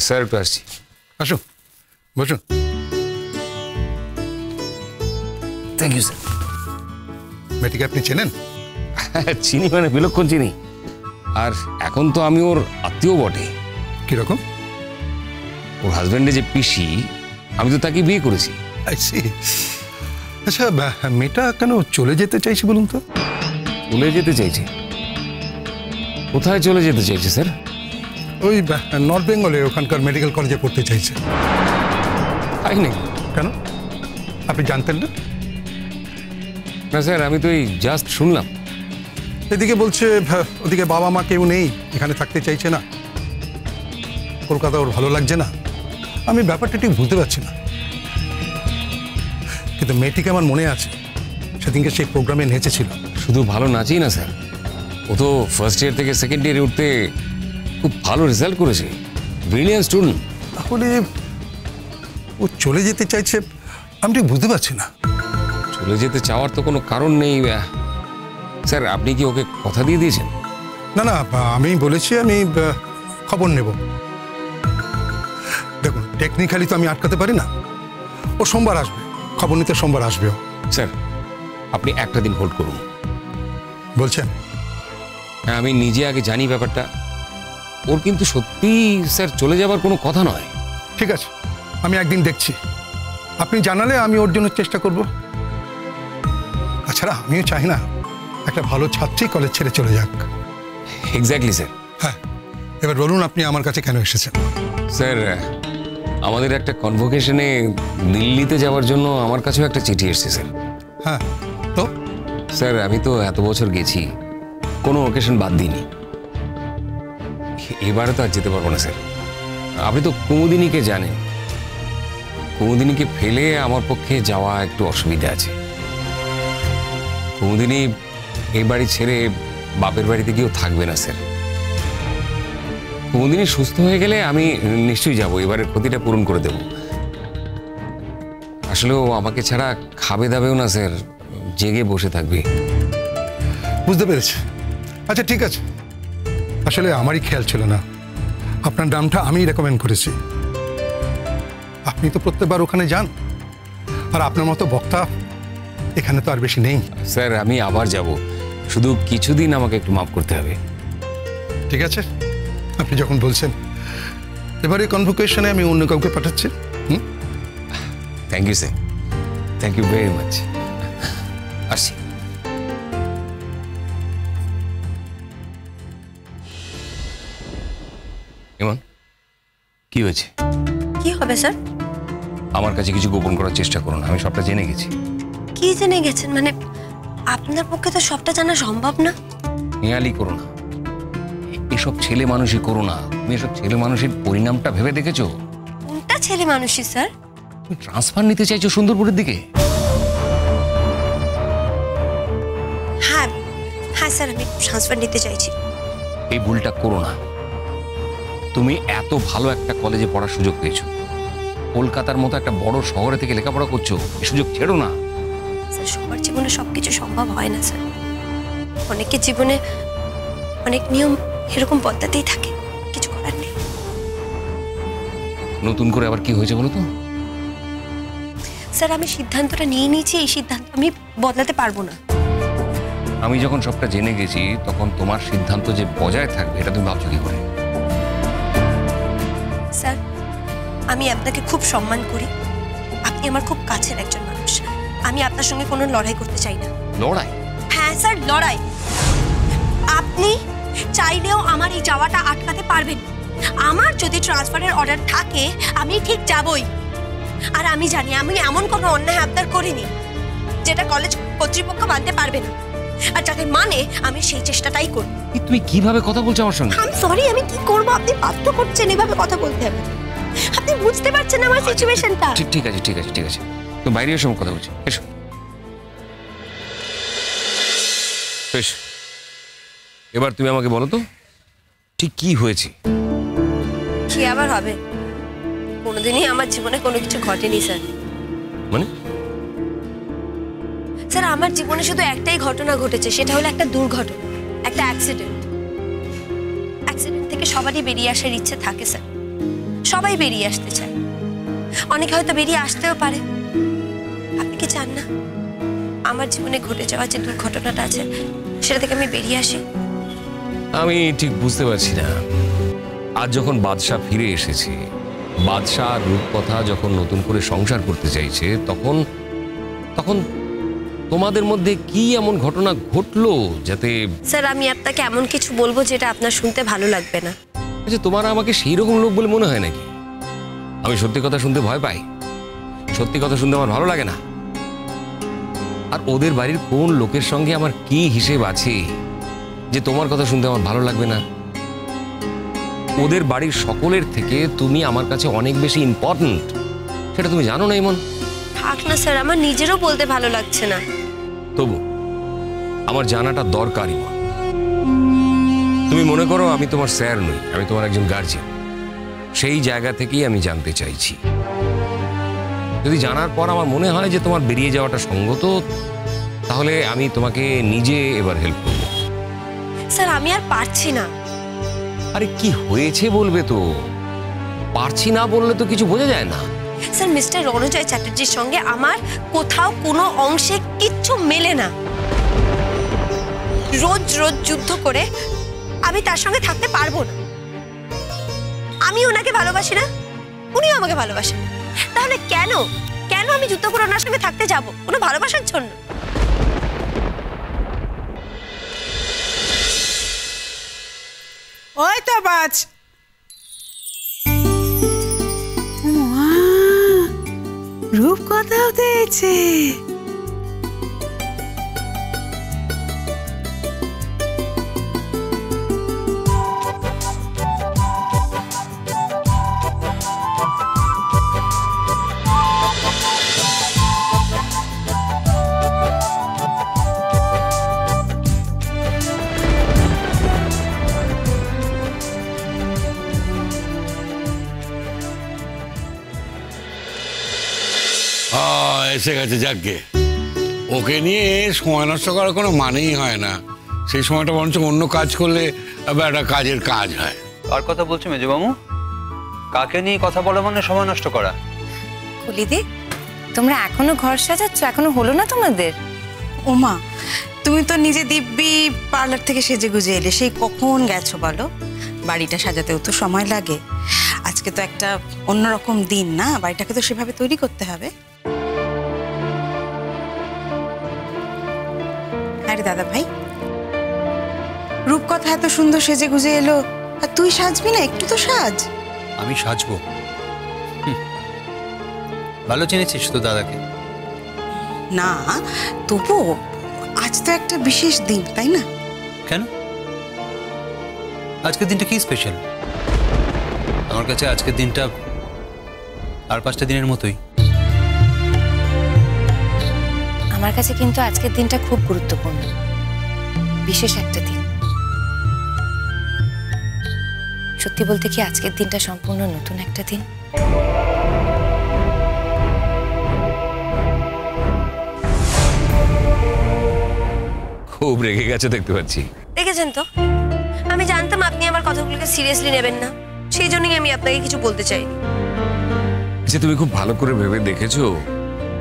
Sir একটু আসছি। আসুন, বসুন। Thank you sir. মেয়েটিকে আপনি চেনেন? চিনি মানে বিলক্ষণ চিনি, আর এখন তো আমি ওর আত্মীয় বটে। কিরকম? ওর হাজব্যান্ডে যে পিসি, আমি তো তাকে বিয়ে করেছি। আচ্ছা, মেয়েটা কেন চলে যেতে চাইছে বলুন তো? চলে যেতে চাইছে? কোথায় চলে যেতে চাইছে স্যার? ওই নর্থ বেঙ্গলে ওখানকার মেডিকেল কলেজে পড়তে চাইছে। তাই নাকি? কেন, আপনি জানতেন না? না স্যার, আমি তো এই জাস্ট শুনলাম। এদিকে বলছে ওদিকে বাবা মা কেউ নেই, এখানে থাকতে চাইছে না, কলকাতা ওর ভালো লাগছে না। আমি ব্যাপারটা ঠিক বুঝতে পারছি না, কিন্তু মেয়েটিকে আমার মনে আছে সেদিনকে সেই প্রোগ্রামে নেচেছিল। শুধু ভালো নাচেই না স্যার, ও তো ফার্স্ট ইয়ার থেকে সেকেন্ড ইয়ারে উঠতে খুব ভালো রেজাল্ট করেছে, ব্রিলিয়ান্ট স্টুডেন্ট। তাহলে ও চলে যেতে চাইছে, আমি ঠিক বুঝতে পারছি না। চলে যেতে চাওয়ার তো কোনো কারণ নেই স্যার। আপনি কি ওকে কথা দিয়ে দিয়েছেন? না না, আমি বলেছি আমি খবর নেব। দেখুন, টেকনিক্যালি তো আমি আটকাতে পারি না। ও সোমবার আসবে, খবর নিতে সোমবার আসবে। স্যার আপনি একটা দিন হোল্ড করুন। বলছেন? হ্যাঁ, আমি নিজে আগে জানি ব্যাপারটা। ওর কিন্তু সত্যি স্যার চলে যাবার কোনো কথা নয়। ঠিক আছে, আমি একদিন দেখছি, আপনি জানালে আমি ওর জন্য চেষ্টা করব। তাছাড়া আমিও চাই না একটা ভালো ছাত্রী কলেজ ছেড়ে চলে যাক। Exactly sir. হ্যাঁ, এবার বলুন আপনি আমার কাছে কেন এসেছেন? স্যার, আমাদের একটা কনভোকেশনে দিল্লিতে যাওয়ার জন্য আমার কাছেও একটা চিঠি এসেছে স্যার। হ্যাঁ, তো স্যার আমি তো এত বছর গেছি, কোনো অকেশন বাদ দিইনি। এবারে তো আর যেতে পারবো না স্যার। আপনি তো কুমুদিনীকে জানেন, কুমুদিনীকে ফেলে আমার পক্ষে যাওয়া একটু অসুবিধা আছে। কুমুদিনী এই বাড়ি ছেড়ে বাপের বাড়িতে গিয়েও থাকবে না স্যার। কুমুদিনী সুস্থ হয়ে গেলে আমি নিশ্চয়ই যাব, এবারের ক্ষতিটা পূরণ করে দেব। আসলে ও আমাকে ছাড়া খাবে দাবেও না স্যার, জেগে বসে থাকবে। বুঝতে পেরেছি। আচ্ছা ঠিক আছে, আসলে আমারই খেয়াল ছিল না, আপনার নামটা আমিই রেকমেন্ড করেছি। আপনি তো প্রত্যেকবার ওখানে যান, আর আপনার মতো বক্তা এখানে তো আর বেশি নেই। স্যার আমি আবার যাব, শুধু কিছুদিন আমাকে একটু মাফ করতে হবে। ঠিক আছে, আপনি যখন বলছেন। এবারে কনভোকেশনে আমি অন্য কাউকে পাঠাচ্ছি। Thank you sir, thank you very much. আসছি। এমন কি হয়েছে? কি হবে স্যার? আমার কাছে কিছু গোপন করার চেষ্টা করুন, আমি সবটা জেনে গেছি। কি জেনে গেছেন? মানে আপনার পক্ষে তো সবটা জানা সম্ভব না। হেয়ালি করো না, এসব ছেলে মানুষই করো না। তুমি এসব ছেলে মানুষের পরিণামটা ভেবে দেখেছো? কোনটা ছেলে মানুষই স্যার? তুমি ট্রান্সফার নিতে চাইছো সুন্দরপুরের দিকে? হ্যাঁ হ্যাঁ স্যার, আমি ট্রান্সফার নিতে চাইছি। এই ভুলটা করো না। তুমি এত ভালো একটা কলেজে পড়ার সুযোগ পেয়েছো, কলকাতার মতো একটা বড় শহরে থেকে লেখাপড়া করছো, এই সুযোগ ছেড়ো না। স্যার সবার জীবনে সবকিছু সম্ভব হয় না স্যার। অনেকের জীবনে অনেক নিয়ম এরকম বদলাতেই থাকে, কিছু করার নেই। নতুন করে আবার কি হয়েছে বলো তো? স্যার আমি সিদ্ধান্তটা নিয়ে নিয়েছি, এই সিদ্ধান্ত আমি বদলাতে পারবো না। আমি যখন সবটা জেনে গেছি, তখন তোমার সিদ্ধান্ত যে বজায় থাকবে এটা তুমি ভাবছো কি করে? স্যার আমি আপনাকে খুব সম্মান করি, আপনি আমার খুব কাছের একজন মানুষ। আমি আপনার সঙ্গে কোনো লড়াই করতে চাই না। লড়াই? হ্যাঁ স্যার, লড়াই। আপনি চাইলেও আমার এই যাওয়াটা আটকাতে পারবেন। আমার যদি ট্রান্সফারের অর্ডার থাকে আমি ঠিক যাবই। আর আমি জানি আমি এমন কোনো অন্যায় আবদার করিনি যেটা কলেজ কর্তৃপক্ষ মানতে পারবে না, আর যাকে মানে আমি সেই চেষ্টাটাই করব। তুমি কিভাবে কথা বলছো আমার সঙ্গে? আমি সরি, আমি কি করব? আপনি বাধ্য করছেন এভাবে কথা বলতে হবে। আপনি বুঝতে পারছেন আমার সিচুয়েশনটা। ঠিক আছে ঠিক আছে ঠিক আছে, তুমি বাইরে এসে কথা বলছি, এসো। বেশ, এবার তুমি আমাকে বলো তো ঠিক কি হয়েছে? কি আবার হবে? কোনোদিনই আমার জীবনে কোনো কিছু ঘটেনি স্যার। মানে? স্যার আমার জীবনে শুধু একটাই ঘটনা ঘটেছে, সেটা হলো একটা দুর্ঘটনা, একটা অ্যাক্সিডেন্ট। অ্যাক্সিডেন্ট থেকে সবারই বেরিয়ে আসার ইচ্ছে থাকে স্যার, সবাই বেরিয়ে আসতে চায়, অনেকে হয়তো বেরিয়ে আসতেও পারে। আপনি কি চান না আমার জীবনে ঘটে যাওয়া যে দুর্ঘটনাটা আছে সেটা থেকে আমি বেরিয়ে আসি? আমি ঠিক বুঝতে পারছি না, আজ যখন বাদশা ফিরে এসেছে, বাদশা আর রূপকথা যখন নতুন করে সংসার করতে চাইছে, তখন তখন তোমাদের মধ্যে কি এমন ঘটনা ঘটলো যাতে... স্যার, আমি আপনাকে এমন কিছু বলবো যেটা আপনার শুনতে ভালো লাগবে না। আচ্ছা, তোমার আমাকে সেই রকম লোক বলে মনে হয় নাকি? আমি সত্যি কথা শুনতে ভয় পাই, সত্যি কথা শুনতে আমার ভালো লাগে না। আর ওদের বাড়ির কোন লোকের সঙ্গে আমার কি হিসেব আছে যে তোমার কথা শুনতে আমার ভালো লাগবে না? ওদের বাড়ির সকলের থেকে তুমি আমার কাছে অনেক বেশি ইম্পর্ট্যান্ট, সেটা তুমি জানো না ইমন? থাক না স্যার, আমার নিজেরও বলতে ভালো লাগছে না। তবু আমার জানাটা দরকার ইমন। তুমি মনে করো আমি তোমার স্যার নই, আমি তোমার একজন গার্জিয়ান। সেই জায়গা থেকেই আমি জানতে চাইছি। যদি জানার পর আমার মনে হয় যে তোমার বেরিয়ে যাওয়াটা সঙ্গত, তাহলে আমি তোমাকে নিজে এবার হেল্প করব। স্যার, আমি আর পারছি না। আরে কি হয়েছে বলবে তো, পারছি না বললে তো কিছু বোঝা যায় না। স্যার, মিস্টার রণজয় চ্যাটার্জির সঙ্গে আমার কোথাও কোনো অংশে কিচ্ছু মেলে না। রোজ রোজ যুদ্ধ করে আমি তার সঙ্গে থাকতে পারবো না। আমি ওনাকে ভালোবাসি না, উনিও আমাকে ভালোবাসেন না। তাহলে কেন কেন আমি যুদ্ধ করে ওনার সঙ্গে থাকতে যাব? কোনো ভালোবাসার জন্য? ওই তো বাজ, রূপ কথাও দিয়েছে। এসে গেছে, যাকে ওকে নিয়ে সময় নষ্ট করার কোনো মানেই হয় না। সেই সময়টা বরঞ্চ অন্য কাজ করলে একটা কাজের কাজ হয়। কার কথা বলছো মেজবাবু? কাকে নিয়ে কথা বলা মানে সময় নষ্ট করা? কলিদি, তোমরা এখনো ঘর সাজাচ্ছ? এখনো হলো না তোমাদের? ওমা, তুমি তো নিজে দিব্যি পার্লার থেকে সেজে গুজে এলে, সেই কখন গেছো বলো? বাড়িটা সাজাতেও তো সময় লাগে। আজকে তো একটা অন্যরকম দিন না, বাড়িটাকে তো সেভাবে তৈরি করতে হবে। আরে দাদা ভাই, রূপকথা এত সুন্দর সেজে গুজে এলো, আর তুই সাজবি না? একটু তো সাজ। আমি সাজবো? ভালো চিনেছিস তো দাদাকে। না তবু আজ তো একটা বিশেষ দিন, তাই না? কেন? আজকের দিনটা কি স্পেশাল? আমার কাছে আজকের দিনটা আর 5টা দিনের মতোই। আমার কাছে কিন্তু আজকের দিনটা খুব গুরুত্বপূর্ণ, বিশেষ একটা দিন। সত্যি বলতে কি, আজকের দিনটা সম্পূর্ণ নতুন একটা দিন। খুব রেগে গেছে দেখতে পাচ্ছি। দেখেছেন তো, আমি জানতাম আপনি আমার কথাগুলোকে সিরিয়াসলি নেবেন না, সেই জন্যই আমি আপনাকে কিছু বলতে চাইনি। যে তুমি খুব ভালো করে ভেবে দেখেছো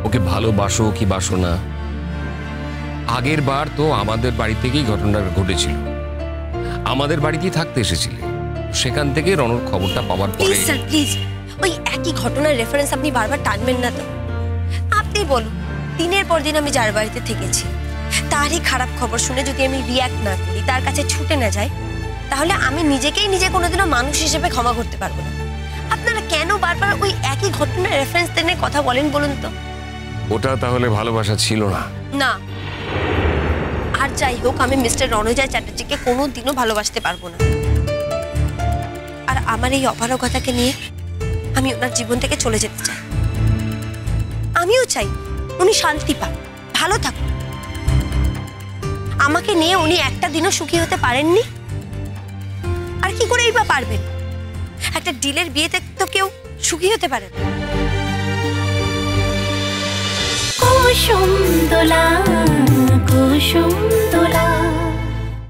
ওকে ভালোবাসো কি বাসো না? আগের বার তো আমাদের বাড়ি থেকেই ঘটনাটা ঘটেছিল, আমাদের বাড়িতেই থাকতে এসেছিলে। সেখান থেকে রণর খবরটা পাওয়ার পরে... প্লিজ স্যার, প্লিজ, ওই একই ঘটনার রেফারেন্স আপনি বারবার টানবেন না তো। আপনি বলুন, দিনের পর দিন আমি যার বাড়িতে থেকেছি, তারই খারাপ খবর শুনে যদি আমি রিয়াক্ট না করি, তার কাছে ছুটে না যাই, তাহলে আমি নিজেকেই নিজে কোনোদিনও মানুষ হিসেবে ক্ষমা করতে পারবো না। আপনারা কেন বারবার ওই একই ঘটনার রেফারেন্স টেনে কথা বলেন বলুন তো? ওটা তাহলে ভালোবাসা ছিল না? না, আর যাই হোক, আমি মিস্টার রণজয় চ্যাটার্জিকে কোনোদিনও ভালোবাসতে পারবো না। আর আমার এই অপারগতাকে নিয়ে আমি ওনার জীবন থেকে চলে যেতে চাই। আমিও চাই উনি শান্তি পান, ভালো থাকুন। আমাকে নিয়ে উনি একটা দিনও সুখী হতে পারেননি, আর কি করেই বা পারবেন? একটা ডিলের বিয়েতে তো কেউ সুখী হতে পারে না। কুসুম দোলা কুসুম দোলা।